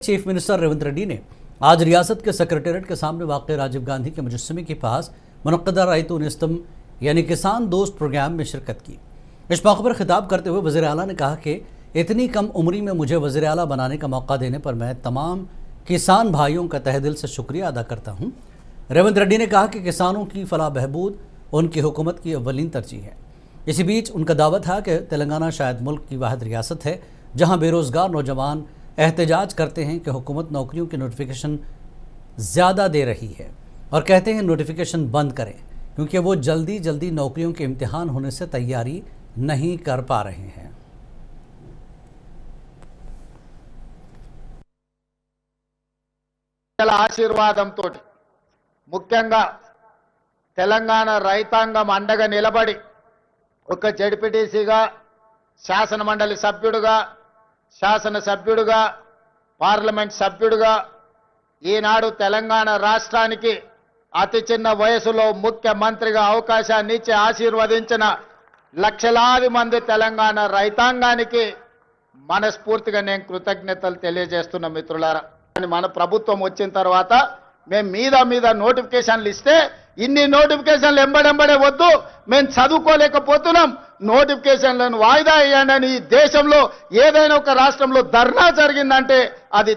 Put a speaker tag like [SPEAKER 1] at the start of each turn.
[SPEAKER 1] Chief minister Revanth Reddy ने आज रियासत के सेक्रेटेरिएट के सामने वाक़ राजीव गांधी के मुजस्समे के पास मुनक़्क़दा रईतु नेस्तम यानी किसान दोस्त प्रोग्राम में शिरकत की। इस मौके पर खिताब करते हुए वज़ीर आला ने कहा कि इतनी कम उम्री में मुझे वज़ीर आला बनाने का मौका देने पर मैं तमाम किसान भाइयों का तहे दिल से शुक्रिया अदा करता हूँ। रेवंत रेड्डी ने कहा कि किसानों की फलाह बहबूद उनकी हुकूमत की अव्वलीन तरजीह है। इसी बीच उनका दावा था कि तेलंगाना शायद मुल्क की वाहिद रियासत है जहाँ बेरोज़गार नौजवान एहतजाज करते हैं कि हुकूमत नौकरियों की नोटिफिकेशन ज़्यादा दे रही है और कहते हैं नोटिफिकेशन बंद करें क्योंकि वो जल्दी जल्दी नौकरियों के इम्तिहान होने से तैयारी नहीं कर पा रहे हैं।
[SPEAKER 2] ఆశీర్వాదంతో ముఖ్యంగా తెలంగాణ రైతాంగం అండగా నిలబడి ఒక జెడ్పీటీసీగా శాసన మండలి సభ్యుడిగా శాసన సభ్యుడిగా పార్లమెంట్ సభ్యుడిగా ఈనాడు తెలంగాణ రాష్ట్రానికి అతి చిన్న వయసులో ముఖ్యమంత్రిగా అవకాశాన్ని ఇచ్చి ఆశీర్వదించిన లక్షలాది మంది తెలంగాణ రైతాంగానికి మనస్ఫూర్తిగా నేను కృతజ్ఞతలు తెలియజేస్తున్న మిత్రులారా। మన ప్రభుత్వం వచ్చిన తర్వాత మేము మీద నోటిఫికేషన్లు ఇస్తే ఇన్ని నోటిఫికేషన్లు ఎంబడెంబడే వద్దు, మేము చదువుకోలేకపోతున్నాం, నోటిఫికేషన్లను వాయిదా వేయండి అని ఈ దేశంలో ఏదైనా ఒక రాష్ట్రంలో ధర్నా జరిగిందంటే అది